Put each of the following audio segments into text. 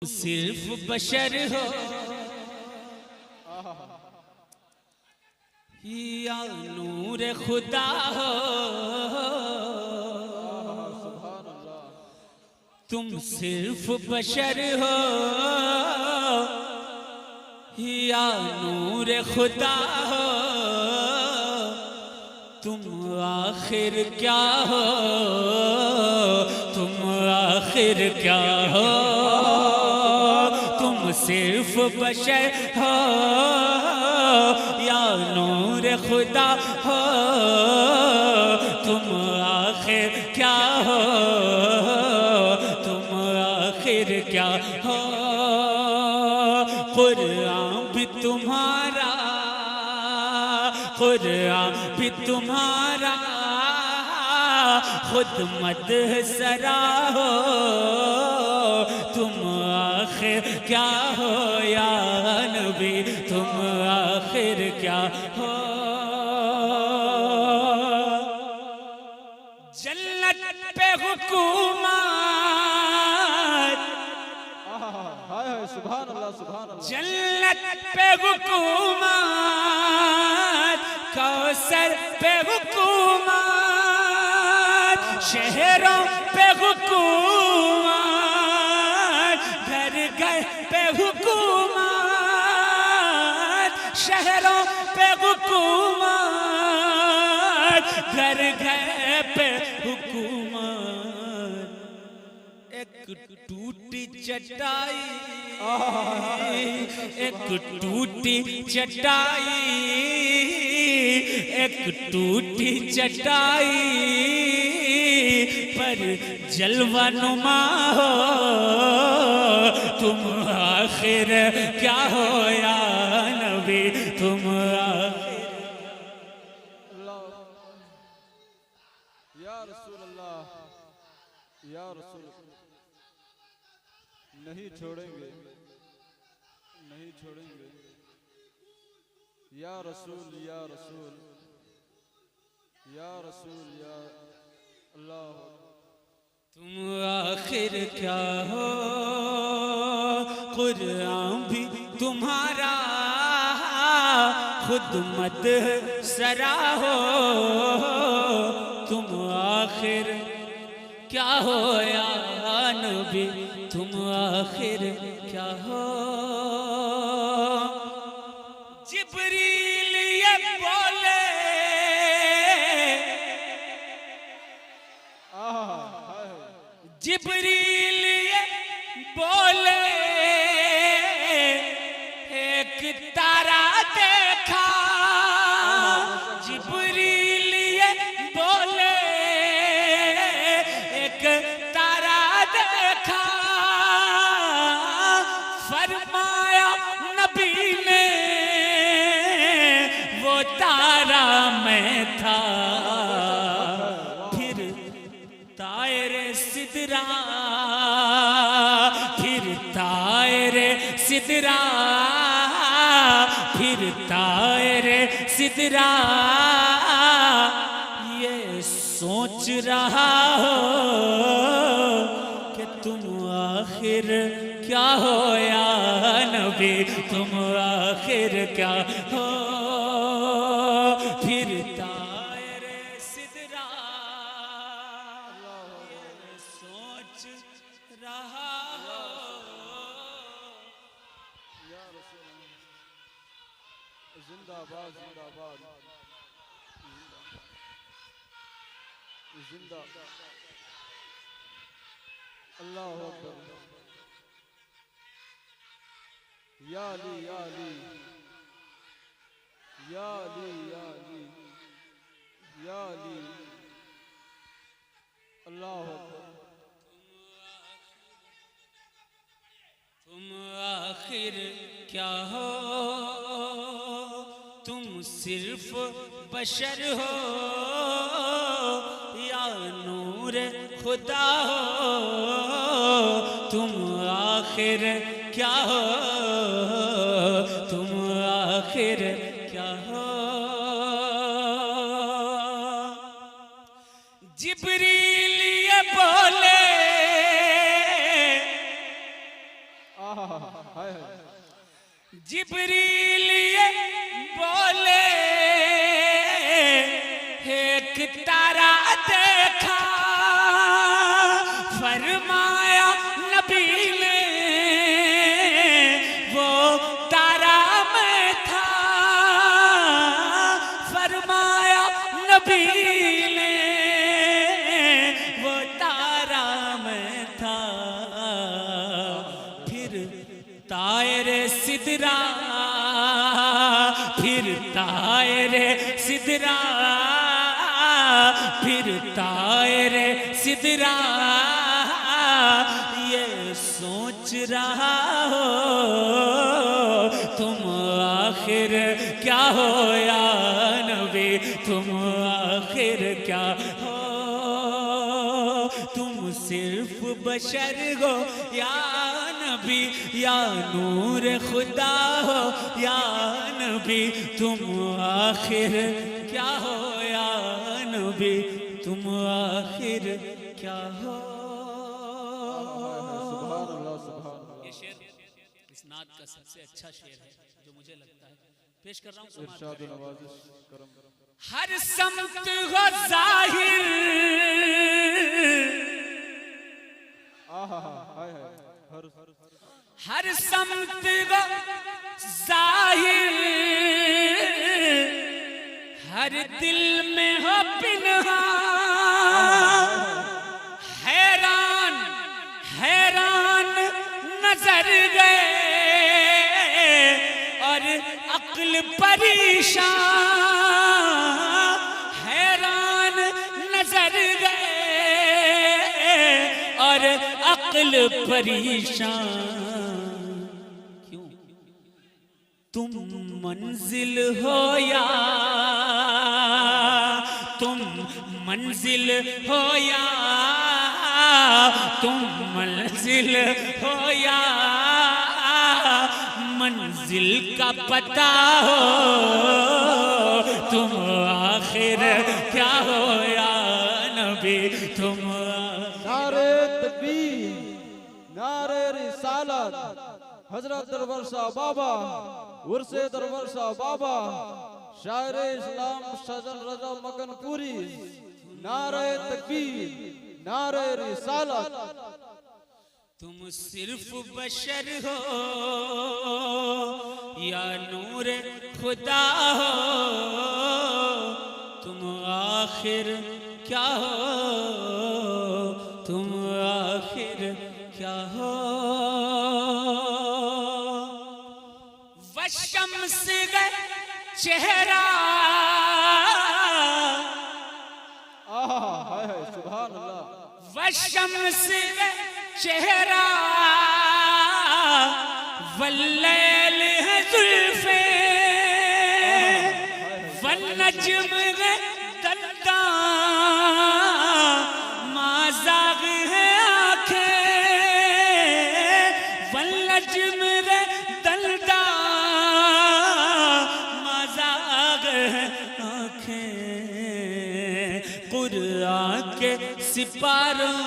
सिर्फ बशर हो या नूर खुदा हो, तुम सिर्फ बशर हो या नूर खुदा हो, तुम आखिर क्या हो, तुम आखिर क्या हो, तुम सिर्फ बशर हो या नूर खुदा हो, तुम आखिर क्या हो, तुम आखिर क्या हो। कुरान भी तुम्हारा, कुरान भी तुम्हारा, खुद मदह सरा हो, तुम आखिर क्या हो या नबी, तुम आखिर क्या हो। जन्नत पे हुकूमत, सुभान अल्लाह सुभान अल्लाह। जन्नत पे हुकूमत, कौसर पे हुकूमत, शहरों पे हुकूमत, घर घर पे हुकूमत, शहरों पे हुकूमत, घर घर पे हुकूमत। एक टूटी चटाई, एक टूटी चटाई, एक टूटी चटाई पर जलवा नुमा हो, तुम आखिर क्या हो या नबी, तुम आखिर। या रसूल अल्लाह, या रसूल, नहीं छोड़ेंगे, नहीं छोड़ेंगे। या रसूल, या रसूल, या रसूल, या अल्लाह। तुम आखिर क्या हो, कुरान भी तुम्हारा, खुद मदह सरा हो, तुम आखिर क्या हो या नबी, तुम आखिर क्या हो। जिब्रील ये बोले, जिब्रील ये बोले, एक तारा देखा, जिब्रील ये बोले, एक तारा देखा, फरमाया नबी ने वो तारा मैं था, फिर तायरे सिदरा, फिर तायरे सिदरा, फिर तायरे सिदरा, ये सोच रहा हो कि तुम आखिर क्या हो या नबी, तुम आखिर क्या हो। फिर तायरे सिदरा सोच रहा हो। या रसूल, जिंदाबाद जिंदाबाद जिंदा, अल्लाह अकबर। या अली, या अली, या अली, या अली, या अली, अल्लाह अकबर। तुम आखिर क्या हो, तुम सिर्फ बशर हो या नूर खुदा हो, तुम आखिर क्या हो, तुम आखिर क्या हो। जिब्रील ये बोले, हाय हाय जिब्रील ये बोले एक तारा देखा, फरमाया नबी ने वो तारा मैं था, फरमाया नबी ने वो तारा मैं था। फिर तायरे सिदरा, फिर तायरे सिदरा, फिर तायरे सिदरा ये सोच रहा हो तुम आखिर क्या हो या नबी, तुम आखिर क्या हो। तुम सिर्फ बशर हो या नबी, या नूर खुदा हो या नबी, तुम आखिर क्या हो या नबी, तुम आखिर क्या हो। सुभान अल्लाह सुभान अल्लाह। ये शेर इस नात का सबसे अच्छा शेर है जो मुझे लगता है, पेश कर रहा हूँ। इरशाद नवाजिश करम। हर समत हो जाहिर, हाय हाय हर समत हो जाहिर, हर दिल में हो पिन्हा, हैरान हैरान नजर गए और अक्ल परेशान, हैरान नजर गए और अक्ल परेशान। क्यों? तुम मंजिल हो या, तुम मंजिल हो या, तुम मंजिल हो या मंजिल का पता हो, तुम आखिर क्या हो या नबी, तुम नारे तकबीर, नारे रिसालत, हजरत दरबार साहब बाबा, उर्से दरबार साहब बाबा, शायर इस्लाम सजन रजा मगनपुरी, नारे तकबीर, नारे रिसालत। तुम सिर्फ बशर हो या नूर खुदा हो, तुम आखिर क्या हो, तुम आखिर क्या हो। वशम्स गए चेहरा, हाय हाय सुभान अल्लाह। वशम्स गए चेहरा, वल्लैल है जुल्फे, वन्नज्म है दल्दा, माज़ाग है आँखें, वन्नज्म है दल्दा, माज़ाग है आँखें। कुरान के सिपारों,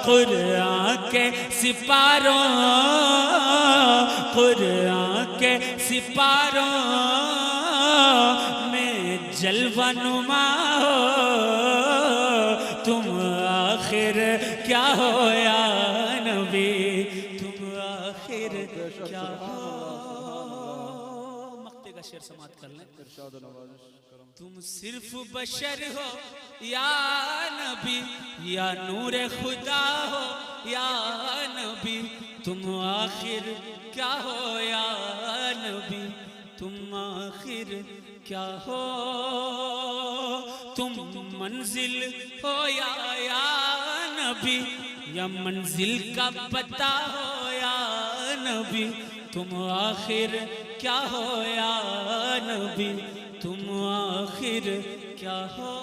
कुरान के सिपारों, कुरान के सिपारों में जलवा नुमा हो, तुम आखिर क्या हो या नबी, तुम आखिर क्या हो। मक्ते का शेर समाप्त कर लें। इरशाद नवाजिश करम। तुम सिर्फ बशर हो या नबी, या नूर खुदा हो या नबी, तुम आखिर क्या हो या नबी, तुम आखिर क्या हो। तुम मंजिल हो या नबी, या मंजिल का पता हो या नबी, तुम आखिर क्या हो या नबी, तुम आखिर क्या हो।